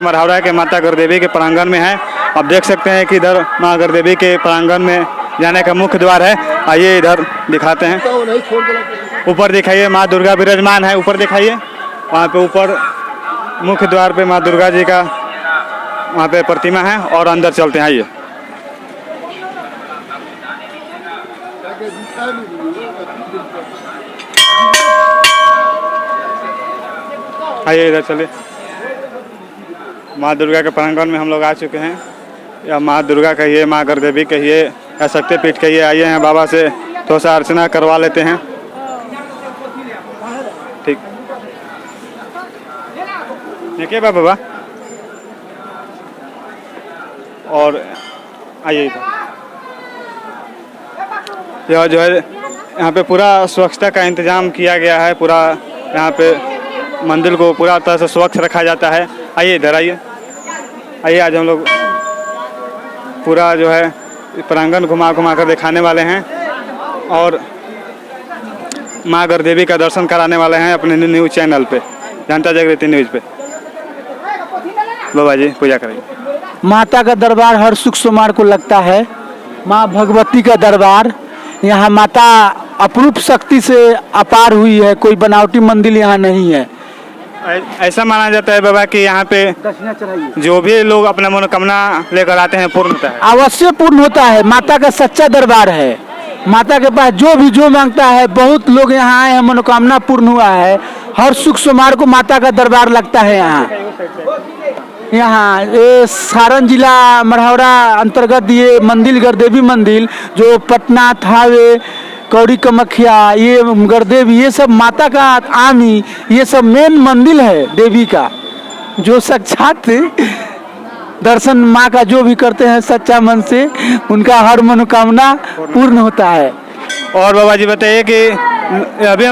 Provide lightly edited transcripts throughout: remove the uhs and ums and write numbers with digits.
मरहौरा के माता गढ़देवी के प्रांगण में है। आप देख सकते हैं कि इधर माँ गढ़देवी के प्रांगण में जाने का मुख्य द्वार है। आइए इधर दिखाते हैं। ऊपर दिखाइए माँ दुर्गा विराजमान है। ऊपर दिखाइए, वहाँ पे ऊपर मुख्य द्वार पे माँ दुर्गा जी का वहाँ पे प्रतिमा है और अंदर चलते हैं। आइए आइए इधर चलिए। माँ दुर्गा के प्रांगण में हम लोग आ चुके हैं। या माँ दुर्गा कहिए, माँ गढ़देवी कहिए या शक्तिपीठ कहिए, आइए हैं बाबा से थोड़ा सा अर्चना करवा लेते हैं। ठीक देखिए बाबा। और आइए इधर। यह जो है यहाँ पे पूरा स्वच्छता का इंतजाम किया गया है। पूरा यहाँ पे मंदिर को पूरा तरह से स्वच्छ रखा जाता है। आइए इधर आइए। आइए आज हम लोग पूरा जो है प्रांगण घुमा कर दिखाने वाले हैं और माँ गढ़देवी का दर्शन कराने वाले हैं अपने न्यूज़ चैनल पे, जनता जागृति न्यूज़ पे। बाबा जी पूजा करेंगे। माता का दरबार हर शुक्र सोमवार को लगता है। माँ भगवती का दरबार, यहाँ माता अपूर्व शक्ति से अपार हुई है। कोई बनावटी मंदिर यहाँ नहीं है। ऐसा माना जाता है बाबा कि यहाँ पे जो भी लोग अपना मनोकामना लेकर आते हैं पूर्ण होता है। अवश्य पूर्ण होता है। माता का सच्चा दरबार है। माता के पास जो मांगता है, बहुत लोग यहाँ आए हैं, मनोकामना पूर्ण हुआ है। हर शुक्र सोमवार को माता का दरबार लगता है यहाँ ये सारण जिला मरहौरा अंतर्गत ये मंदिर गढ़देवी मंदिर जो पटना, थावे, कौड़ी कमख्या, ये गढ़देवी, ये सब माता का आमी, ये सब मेन मंदिर है देवी का। जो साक्षात दर्शन माँ का जो भी करते हैं सच्चा मन से, उनका हर मनोकामना पूर्ण होता है। और बाबा जी बताइए कि अभी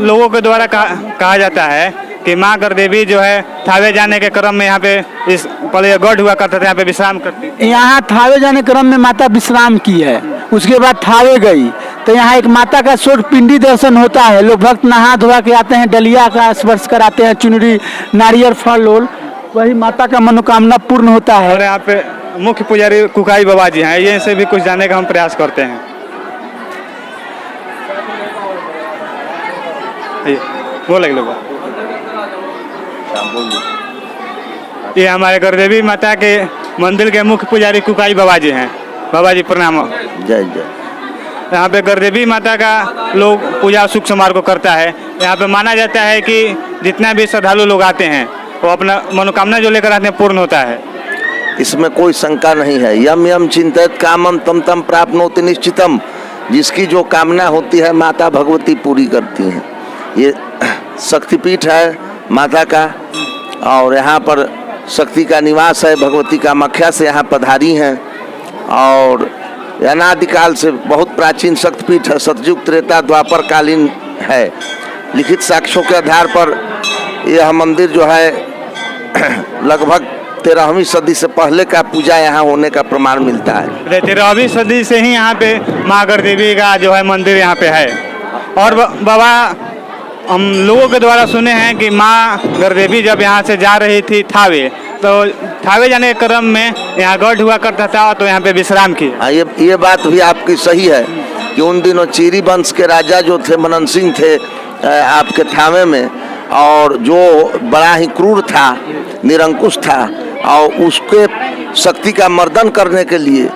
लोगों के द्वारा कहा जाता है कि माँ गढ़देवी जो है थावे जाने के क्रम में यहाँ पे इस पहले गढ़ हुआ करते थे, यहाँ पे विश्राम करती। यहाँ थावे जाने क्रम में माता विश्राम की है, उसके बाद थावे गई तो यहाँ एक माता का स्वर्ण पिंडी दर्शन होता है। लोग भक्त नहा धोवा के आते हैं, डलिया का स्पर्श कराते हैं, चुनरी, नारियल, फल ओल, वही माता का मनोकामना पूर्ण होता है। और यहाँ पे मुख्य पुजारी कुकाई बाबा जी हैं, ये से भी कुछ जानने का हम प्रयास करते हैं। बोल लोग ये हमारे गढ़देवी माता के मंदिर के मुख्य पुजारी कुकाई बाबा जी हैं। बाबा जी प्रणाम। जय जय। यहाँ पे गढ़देवी माता का लोग पूजा शुक्र सोमवार को करता है। यहाँ पे माना जाता है कि जितना भी श्रद्धालु लोग आते हैं वो अपना मनोकामना जो लेकर आते हैं पूर्ण होता है। इसमें कोई शंका नहीं है। यम यम चिंतित कामम तम तम प्राप्नोति निश्चितम। जिसकी जो कामना होती है माता भगवती पूरी करती हैं। ये शक्तिपीठ है माता का और यहाँ पर शक्ति का निवास है। भगवती कामाख्या से यहाँ पधारी हैं और अनादिकाल से बहुत प्राचीन शक्तिपीठ है। सतयुग त्रेता द्वापर कालीन है। लिखित साक्ष्यों के आधार पर यह मंदिर जो है लगभग 13वीं सदी से पहले का पूजा यहाँ होने का प्रमाण मिलता है। 13वीं सदी से ही यहाँ पे माँ गढ़देवी का जो है मंदिर यहाँ पे है। और बाबा हम लोगों के द्वारा सुने हैं कि माँ गढ़देवी जब यहाँ से जा रही थी थावे, तो थावे जाने के क्रम में यहाँ गढ़ हुआ करता था तो यहाँ पे विश्राम की। हाँ, ये बात भी आपकी सही है कि उन दिनों चीरी वंश के राजा जो थे मनन सिंह थे आपके थावे में, और जो बड़ा ही क्रूर था, निरंकुश था, और उसके शक्ति का मर्दन करने के लिए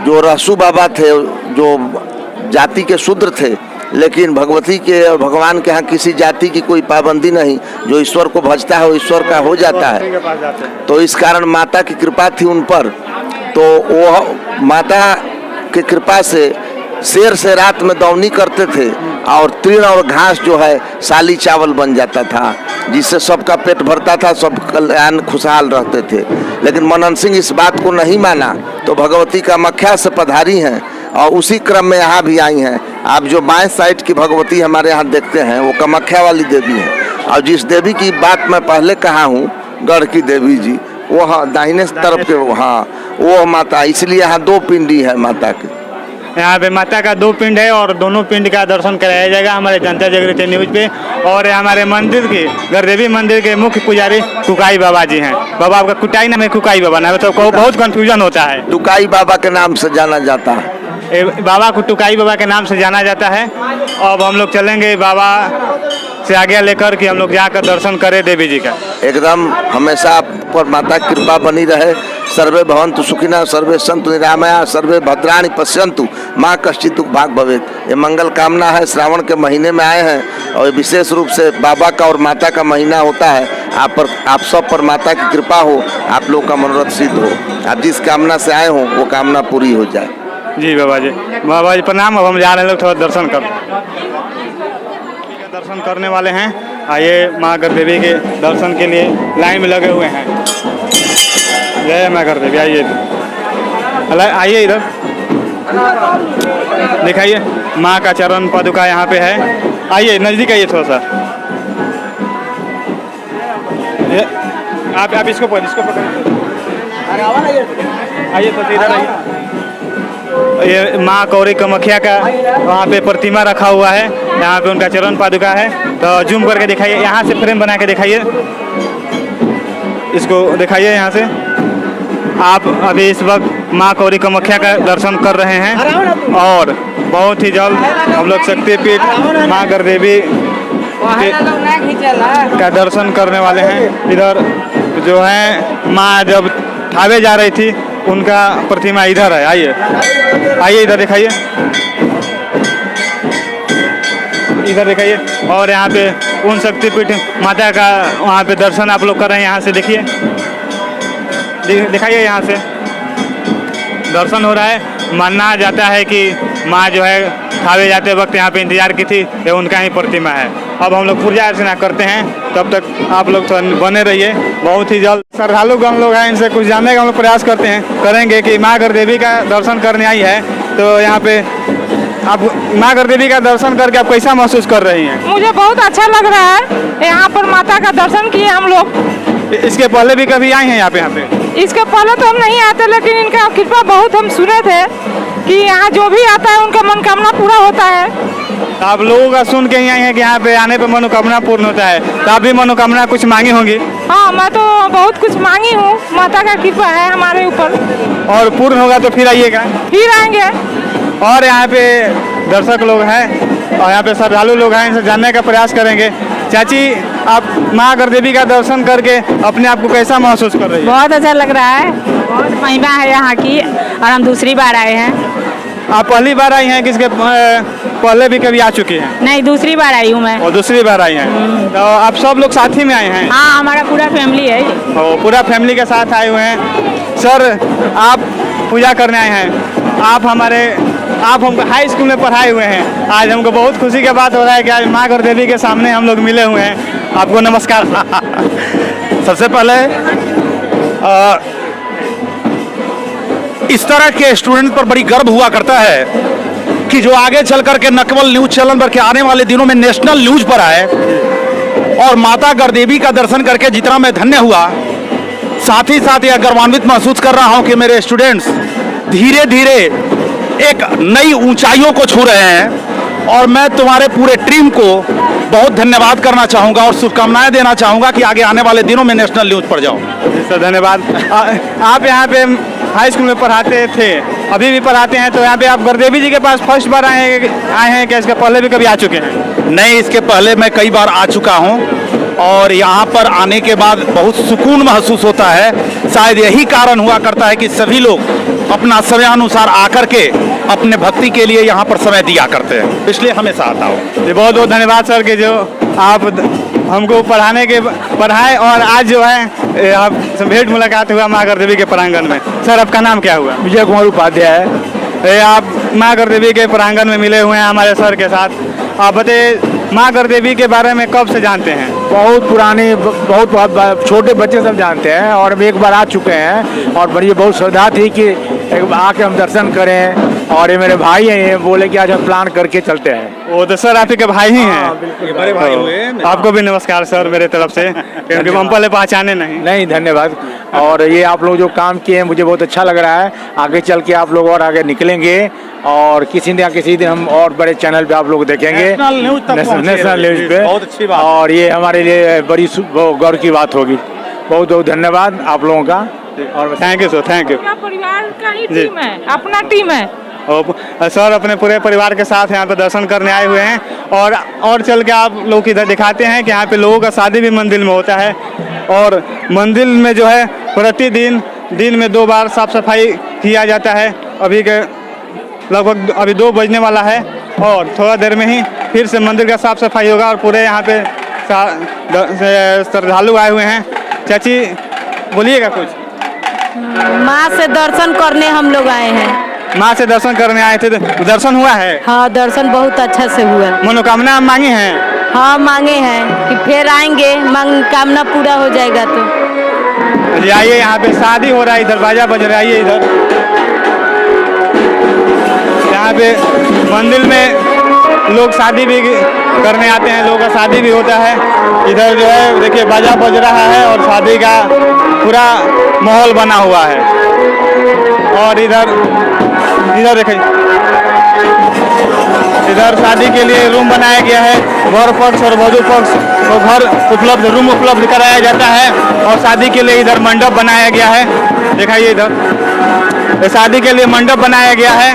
जो रहसू बाबा थे, जो जाति के शूद्र थे, लेकिन भगवती के और भगवान के यहाँ किसी जाति की कोई पाबंदी नहीं। जो ईश्वर को भजता है वो ईश्वर का हो जाता है। तो इस कारण माता की कृपा थी उन पर। तो वो माता की कृपा से शेर से रात में दौनी करते थे और तृण और घास जो है साली चावल बन जाता था, जिससे सबका पेट भरता था, सब कल्याण खुशहाल रहते थे। लेकिन मनन सिंह इस बात को नहीं माना तो भगवती कामाख्या से पधारी हैं और उसी क्रम में यहाँ भी आई हैं। आप जो बाएं साइड की भगवती हमारे यहाँ देखते हैं वो कामाख्या वाली देवी है। और जिस देवी की बात मैं पहले कहा हूँ, गढ़ की देवी जी, वो हाँ दाहिने तरफ के, हाँ वो माता, इसलिए यहाँ 2 पिंडी है माता की। यहाँ पे माता का 2 पिंड है और दोनों पिंड का दर्शन कराया जाएगा हमारे जनता जागृति न्यूज पे। और हमारे मंदिर के गढ़देवी मंदिर के मुख्य पुजारी कुकाई बाबा जी हैं। बाबा आपका कुटाई नाम है, कुकाई बाबा नाम है, तो बहुत कंफ्यूजन होता है। टुकाई बाबा के नाम से जाना जाता है। बाबा को टुकाई बाबा के नाम से जाना जाता है। अब हम लोग चलेंगे बाबा से आगे लेकर कि हम लोग जाकर दर्शन करें देवी जी का। एकदम हमेशा आप पर माता की कृपा बनी रहे। सर्वे भवन्तु सुखिनः, सर्वे सन्तु निरामया, सर्वे भद्राणि पश्यन्तु, माँ कश्चित् दुःख भाग् भवेत्। ये मंगल कामना है। श्रावण के महीने में आए हैं और विशेष रूप से बाबा का और माता का महीना होता है। आप सब पर माता की कृपा हो, आप लोग का मनोरथ सिद्ध हो, आप जिस कामना से आए हो वो कामना पूरी हो जाए। जी बाबा जी प्रणाम। अब हम जा रहे हैं लोग थोड़ा दर्शन दर्शन करने वाले हैं। आइए माँ गढ़देवी के दर्शन के लिए लाइन में लगे हुए हैं। जय माँ गढ़देवी। आइए इधर दिखाइए माँ का चरण पादुका यहाँ पे है। आइए नज़दीक आइए थोड़ा सा। आप इसको पकड़िए। आइए तो इधर आइए। ये माँ कौरी कामाख्या का वहाँ पे प्रतिमा रखा हुआ है। यहाँ पे उनका चरण पादुका है। तो जूम करके दिखाइए, यहाँ से फ्रेम बना के दिखाइए, इसको दिखाइए यहाँ से। आप अभी इस वक्त माँ कौरी कामाख्या का दर्शन कर रहे हैं और बहुत ही जल्द हम लोग शक्तिपीठ माँ गढ़देवी का दर्शन करने वाले हैं। इधर जो है माँ जब ठावे जा रही थी उनका प्रतिमा इधर है। आइए इधर दिखाइए, इधर दिखाइए। और यहाँ पे उन शक्तिपीठ माता का वहाँ पे दर्शन आप लोग कर रहे हैं। यहाँ से देखिए, दिखाइए, यहाँ से दर्शन हो रहा है। मानना जाता है कि माँ जो है ठावे जाते वक्त यहाँ पे इंतजार की थी, ये उनका ही प्रतिमा है। अब हम लोग पूजा अर्चना करते हैं, तब तक आप लोग तो बने रहिए। बहुत ही जल्द श्रद्धालु हम लोग हैं, इनसे कुछ जानने का हम लोग प्रयास करेंगे कि माँ गढ़देवी का दर्शन करने आई है। तो यहाँ पे आप माँ गढ़देवी का दर्शन करके आप कैसा महसूस कर रही हैं? मुझे बहुत अच्छा लग रहा है। यहाँ पर माता का दर्शन किए हम लोग। इसके पहले भी कभी आए हैं यहाँ पे? इसके पहले तो हम नहीं आते, लेकिन इनका कृपा बहुत हम सुने थे कि यहाँ जो भी आता है उनका मनोकामना पूरा होता है। आप लोगों का सुन के ही आए हैं कि यहाँ पे आने पे मनोकामना पूर्ण होता है। तो आप भी मनोकामना कुछ मांगी होंगी? हाँ, मैं तो बहुत कुछ मांगी हूँ। माता का कृपा है हमारे ऊपर। और पूर्ण होगा तो फिर आइएगा? फिर आएंगे। और यहाँ पे दर्शक लोग हैं और यहाँ पे श्रद्धालु लोग हैं, इनसे जानने का प्रयास करेंगे। चाची, आप माँ गढ़देवी का दर्शन करके अपने आप को कैसा महसूस कर रही है? बहुत अच्छा लग रहा है। बहुत महिमा है यहाँ की और हम दूसरी बार आए हैं। आप पहली बार आई हैं? किसके पहले भी कभी आ चुकी हैं? नहीं, दूसरी बार आई हूँ मैं। और दूसरी बार आई हैं? तो आप सब लोग साथ ही में आए हैं? हाँ, हमारा पूरा फैमिली है। और पूरा फैमिली के साथ आए हुए हैं। सर, आप पूजा करने आए हैं। आप हमको हाई स्कूल में पढ़ाए हुए हैं। आज हमको बहुत खुशी की बात हो रहा है कि आज माँ गढ़देवी के सामने हम लोग मिले हुए हैं। आपको नमस्कार। सबसे पहले इस तरह के स्टूडेंट पर बड़ी गर्व हुआ करता है कि जो आगे चल करके न केवल न्यूज चैनल पर के आने वाले दिनों में नेशनल न्यूज पर आए। और माता गढ़देवी का दर्शन करके जितना मैं धन्य हुआ, साथ ही साथ यह गर्वान्वित महसूस कर रहा हूं कि मेरे स्टूडेंट्स धीरे धीरे एक नई ऊंचाइयों को छू रहे हैं। और मैं तुम्हारे पूरे टीम को बहुत धन्यवाद करना चाहूँगा और शुभकामनाएं देना चाहूँगा कि आगे आने वाले दिनों में नेशनल न्यूज पर जाओ। सर धन्यवाद। आप यहाँ पे हाई स्कूल में पढ़ाते थे, अभी भी पढ़ाते हैं, तो यहाँ पे आप गढ़देवी जी के पास फर्स्ट बार आए हैं क्या? इसके पहले भी कभी आ चुके हैं? नहीं, इसके पहले मैं कई बार आ चुका हूँ और यहाँ पर आने के बाद बहुत सुकून महसूस होता है। शायद यही कारण हुआ करता है कि सभी लोग अपना समयानुसार आकर के अपने भक्ति के लिए यहाँ पर समय दिया करते हैं, इसलिए हमेशा आता हूँ। जी, बहुत बहुत धन्यवाद सर कि जो आप हमको पढ़ाए और आज जो है आप भेंट मुलाकात हुआ माँ गढ़देवी के प्रांगण में। सर, आपका नाम क्या हुआ? विजय कुमार उपाध्याय। आप माँ गढ़देवी के प्रांगण में मिले हुए हैं हमारे सर के साथ। आप बताइए माँ गढ़देवी के बारे में कब से जानते हैं? बहुत पुराने, बहुत छोटे बच्चे सब जानते हैं और हम एक बार आ चुके हैं। और बड़ी बहुत श्रद्धा थी कि एक आके हम दर्शन करें। और ये मेरे भाई हैं, ये बोले कि आज हम प्लान करके चलते हैं। वो तो सर आप ही के भाई ही हैं। ये बड़े भाई हुए। आपको भी नमस्कार सर मेरे तरफ से, क्योंकि हम पहले पहचाने नहीं। धन्यवाद। और ये आप लोग जो काम किए हैं मुझे बहुत अच्छा लग रहा है। आगे चल के आप लोग और आगे निकलेंगे और किसी दिन हम और बड़े चैनल पे आप लोग देखेंगे, नेशनल न्यूज़ तक पहुंचे। नेशनल न्यूज़ पे। बहुत अच्छी बात। और ये हमारे लिए बड़ी गौरव की बात होगी। बहुत बहुत धन्यवाद आप लोगों का। और thank you sir, thank you. अपना परिवार का ही जी। टीम है, अपना टीम है। और सर अपने पूरे परिवार के साथ यहाँ पे दर्शन करने आए हुए हैं और चल के आप लोग इधर दिखाते हैं कि यहाँ पे लोगों का शादी भी मंदिर में होता है और मंदिर में जो है प्रतिदिन दिन में 2 बार साफ सफाई किया जाता है। अभी के लगभग अभी 2 बजने वाला है और थोड़ा देर में ही फिर से मंदिर का साफ सफाई होगा और पूरे यहाँ पे श्रद्धालु आए हुए हैं। चाची बोलिएगा कुछ। माँ से दर्शन करने हम लोग आए हैं। माँ से दर्शन करने आए थे, तो दर्शन हुआ है? हाँ, दर्शन बहुत अच्छा से हुआ। मनोकामना मांगी हैं? हाँ, मांगे हैं कि फिर आएंगे, मनोकामना पूरा हो जाएगा तो। जी आइए, यहाँ पे शादी हो रहा है, इधर बाजा बज रहा है। आइए इधर, यहाँ पे मंदिर में लोग शादी भी करने आते हैं, लोगों का शादी भी होता है। इधर जो है देखिए बाजा बज रहा है और शादी का पूरा माहौल बना हुआ है। और इधर देखिए, इधर शादी के लिए रूम बनाया गया है। वर पक्ष और वधू पक्ष को रूम उपलब्ध कराया जाता है और शादी के लिए इधर मंडप बनाया गया है। दिखाइए इधर शादी के लिए मंडप बनाया गया है।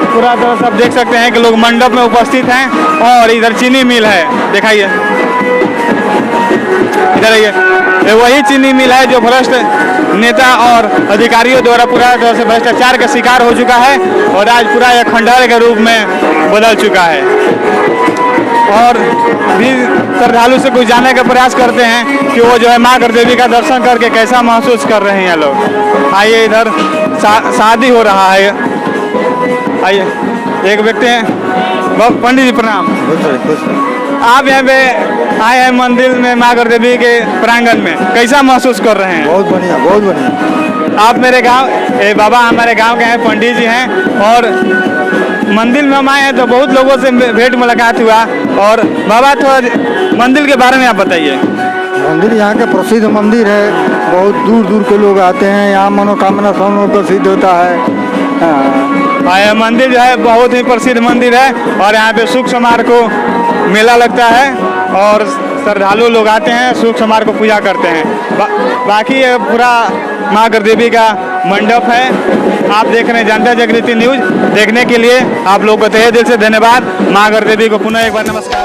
पूरा तरह सब देख सकते हैं कि लोग मंडप में उपस्थित हैं और इधर चीनी मिल है। दिखाइए इधर, ये वही चीनी मिल है जो भ्रष्ट नेता और अधिकारियों द्वारा पूरा तरह से भ्रष्टाचार का शिकार हो चुका है और आज पूरा यह खंडहर के रूप में बदल चुका है। और भी श्रद्धालु से कुछ जानने का प्रयास करते हैं कि वो जो है माँ गढ़देवी का दर्शन करके कैसा महसूस कर रहे हैं लोग। आइए इधर शादी हो रहा है। आइए, एक व्यक्ति हैं। पंडित जी प्रणाम। आप यहाँ पे आए हैं मंदिर में माँ गढ़देवी के प्रांगण में, कैसा महसूस कर रहे हैं? बहुत बढ़िया, बहुत बढ़िया। आप मेरे गांव बाबा हमारे गांव के हैं, पंडित जी हैं और मंदिर में हम आए हैं तो बहुत लोगों से भेंट मुलाकात हुआ। और बाबा थोड़ा मंदिर के बारे में आप बताइए। मंदिर यहाँ के प्रसिद्ध मंदिर है, बहुत दूर दूर के लोग आते हैं यहाँ, मनोकामना सब प्रसिद्ध होता है। यह मंदिर जो है बहुत ही प्रसिद्ध मंदिर है और यहाँ पे शुक्र सोमवार को मेला लगता है और श्रद्धालु लोग आते हैं, शुक्र सोमवार को पूजा करते हैं। बाकी ये पूरा माँ गढ़देवी का मंडप है। आप देख रहे हैं जनता जागृति न्यूज़। देखने के लिए आप लोगों को तहे दिल से धन्यवाद। माँ गढ़देवी को पुनः एक बार नमस्कार।